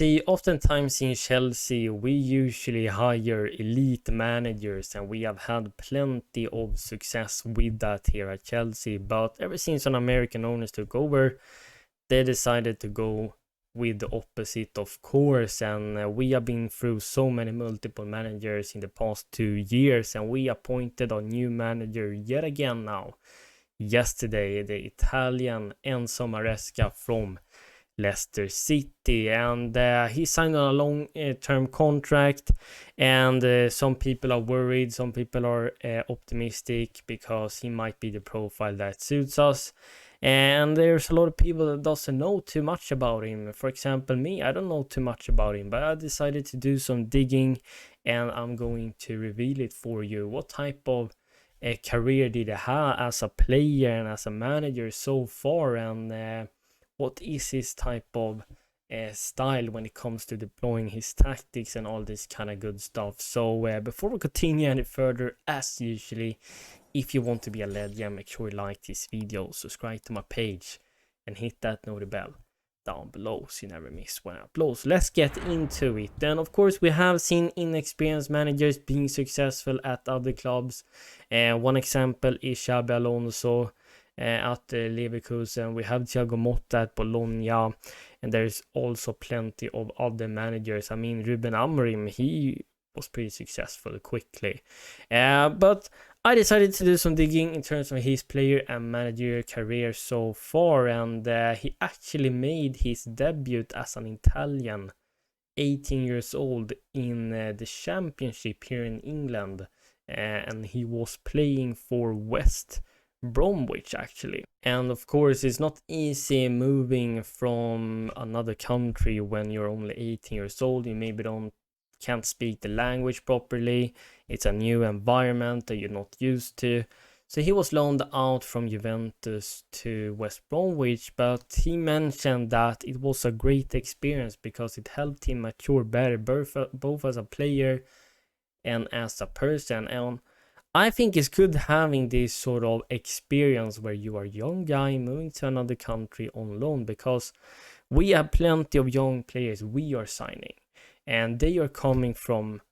See, oftentimes in Chelsea, we usually hire elite managers, and we have had plenty of success with that here at Chelsea. But ever since an American owners took over, they decided to go with the opposite, of course. And we have been through so many multiple managers in the past 2 years, and we appointed a new manager yet again now. Yesterday, the Italian Enzo Maresca from Leicester City, and he signed on a long-term contract, and some people are worried, some people are optimistic because he might be the profile that suits us. And there's a lot of people that doesn't know too much about him. For example, me, I don't know too much about him, but I decided to do some digging, and I'm going to reveal it for you. What type of career did he have as a player and as a manager so far, and what is his type of style when it comes to deploying his tactics and all this kind of good stuff. So before we continue any further, as usually, if you want to be a legend, make sure you like this video, subscribe to my page, and hit that notification bell down below so you never miss when I upload. So let's get into it. Then of course we have seen inexperienced managers being successful at other clubs. One example is Xabi Alonso at Leverkusen. We have Thiago Motta at Bologna, and there's also plenty of other managers. I mean, Ruben Amorim, he was pretty successful quickly, but I decided to do some digging in terms of his player and manager career so far, and he actually made his debut as an Italian 18 years old in the championship here in England, and he was playing for West Bromwich actually. And of course it's not easy moving from another country when you're only 18 years old. You maybe can't speak the language properly. It's a new environment that you're not used to. So he was loaned out from Juventus to West Bromwich, but he mentioned that it was a great experience because it helped him mature better, both as a player and as a person. And I think it's good having this sort of experience where you are a young guy moving to another country on loan, because we have plenty of young players we are signing, and they are coming from,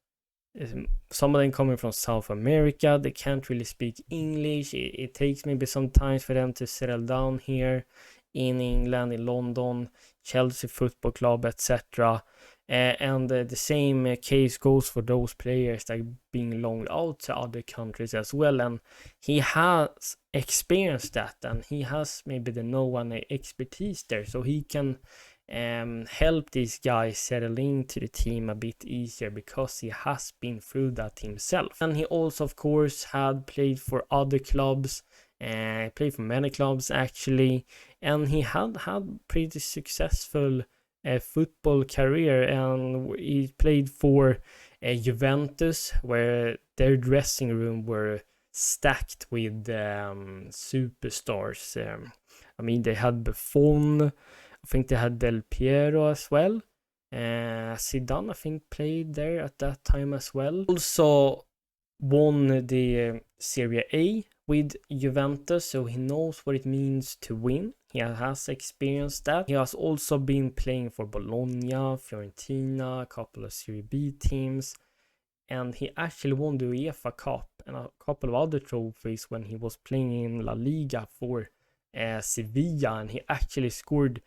some of them coming from South America. They can't really speak English. It takes maybe some time for them to settle down here in England, in London, Chelsea Football Club, etc. And the same case goes for those players that are being loaned out to other countries as well. And he has experienced that, and he has maybe the know and expertise there, so he can help these guys settle into the team a bit easier because he has been through that himself. And he also, of course, had played for other clubs, played for many clubs actually, and he had pretty successful football career. And he played for Juventus, where their dressing room were stacked with superstars. I mean, they had Buffon, I think they had Del Piero as well. Zidane, I think, played there at that time as well. Also won the Serie A with Juventus, so he knows what it means to win. He has experienced that. He has also been playing for Bologna, Fiorentina, a couple of Serie B teams, and he actually won the UEFA Cup and a couple of other trophies when he was playing in La Liga for Sevilla, and he actually scored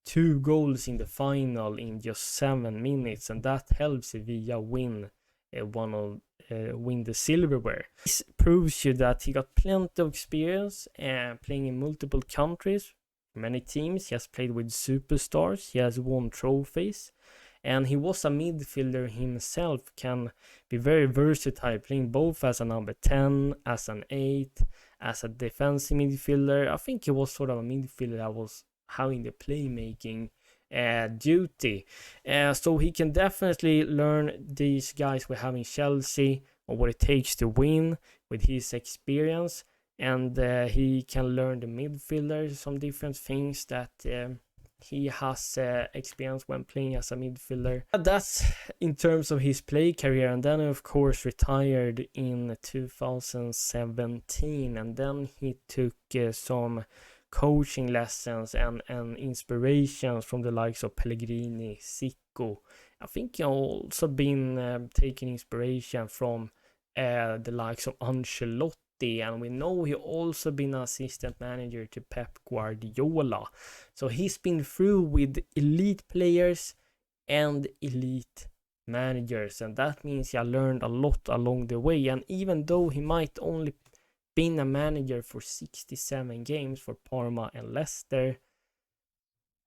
2 goals in the final in just 7 minutes, and that helped Sevilla win the silverware. This proves you that he got plenty of experience playing in multiple countries, many teams. He has played with superstars, he has won trophies, and he was a midfielder himself, can be very versatile, playing both as a number 10, as an 8, as a defensive midfielder. I think he was sort of a midfielder that was having the playmaking duty. So he can definitely learn these guys we have in Chelsea on what it takes to win with his experience, and he can learn the midfielders some different things that he has experience when playing as a midfielder. That's in terms of his play career. And then of course retired in 2017, and then he took some coaching lessons and inspirations from the likes of Pellegrini, Zico. I think he also been taking inspiration from the likes of Ancelotti, and we know he also been assistant manager to Pep Guardiola. So he's been through with elite players and elite managers, and that means he learned a lot along the way. And even though he might only been a manager for 67 games for Parma and Leicester,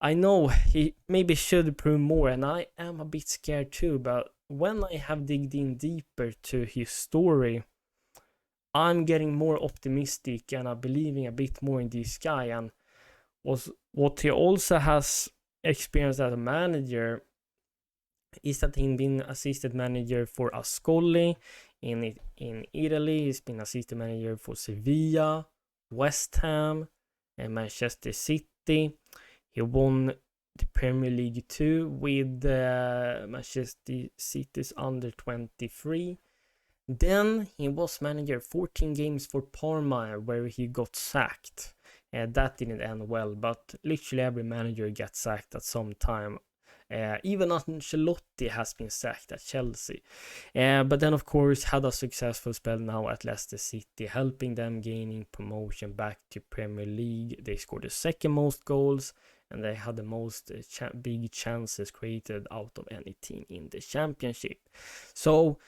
I know he maybe should prove more, and I am a bit scared too. But when I have digged in deeper to his story, I'm getting more optimistic and I'm believing a bit more in this guy. And what he also has experienced as a manager is that he's been assistant manager for Ascoli in Italy. He's been assistant manager for Sevilla, West Ham, and Manchester City. He won the Premier League 2 with Manchester City's under 23. Then he was manager 14 games for Parma, where he got sacked. That didn't end well, but literally every manager gets sacked at some time. Even Ancelotti has been sacked at Chelsea. But then, of course, had a successful spell now at Leicester City, helping them gaining promotion back to Premier League. They scored the second most goals, and they had the most big chances created out of any team in the championship. So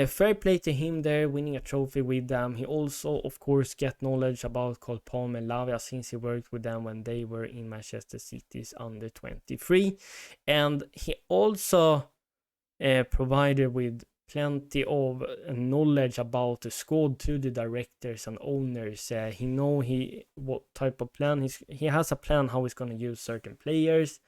fair play to him there, winning a trophy with them. He also, of course, get knowledge about Cole Palmer and Lavia, since he worked with them when they were in Manchester City's under 23. And he also provided with plenty of knowledge about the squad to the directors and owners. He know what type of plan he has a plan how he's going to use certain players.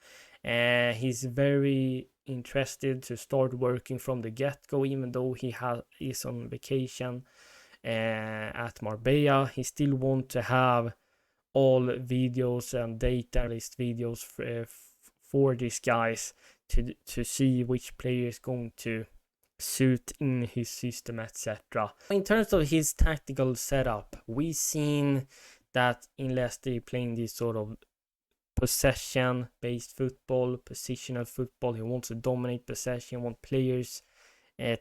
He's very interested to start working from the get-go, even though he is on vacation at Marbella. He still want to have all videos and data list videos for these guys to see which player is going to suit in his system, etc. In terms of his tactical setup, we've seen that in Leicester playing this sort of possession-based football, positional football. He wants to dominate possession, want players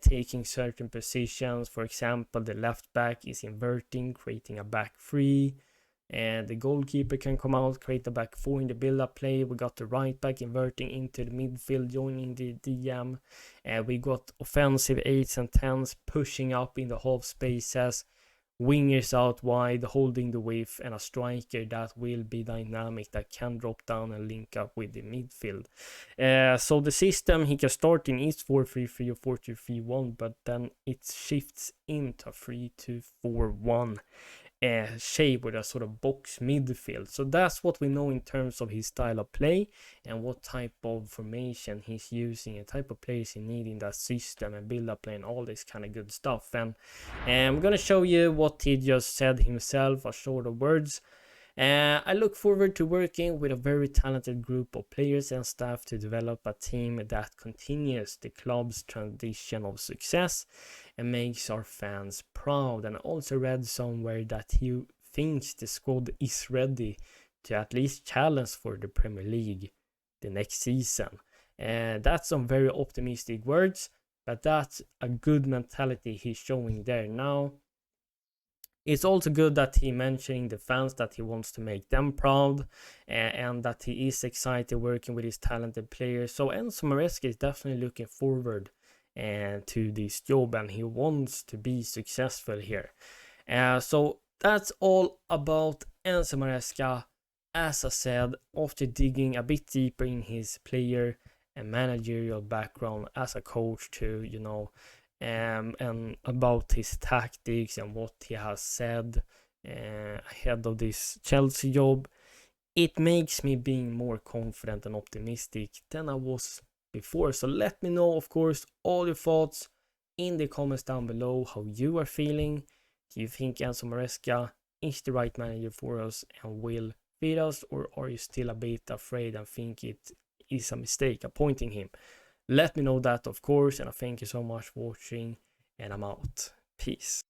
taking certain positions. For example, the left back is inverting, creating a back three. And the goalkeeper can come out, create a back four in the build-up play. We got the right back inverting into the midfield, joining the DM. We got offensive 8s and 10s pushing up in the half spaces. Wingers out wide, holding the width, and a striker that will be dynamic, that can drop down and link up with the midfield. So the system he can start in is 4-3-3 or 4-2-3-1, but then it shifts into 3-2-4-1 shape with a sort of box midfield. So that's what we know in terms of his style of play and what type of formation he's using and type of players he needs in that system and build up play and all this kind of good stuff. And I'm gonna show you what he just said himself, a short of words. I look forward to working with a very talented group of players and staff to develop a team that continues the club's tradition of success and makes our fans proud. And I also read somewhere that he thinks the squad is ready to at least challenge for the Premier League the next season. That's some very optimistic words, but that's a good mentality he's showing there now. It's also good that he mentioning the fans, that he wants to make them proud and that he is excited working with his talented players. So Enzo Maresca is definitely looking forward to this job, and he wants to be successful here. So that's all about Enzo Maresca. As I said, after digging a bit deeper in his player and managerial background as a coach too, and about his tactics and what he has said ahead of this Chelsea job, it makes me being more confident and optimistic than I was before. So let me know, of course, all your thoughts in the comments down below, how you are feeling. Do you think Enzo Maresca is the right manager for us and will fit us, or are you still a bit afraid and think it is a mistake appointing him? Let me know that, of course, and I thank you so much for watching, and I'm out. Peace.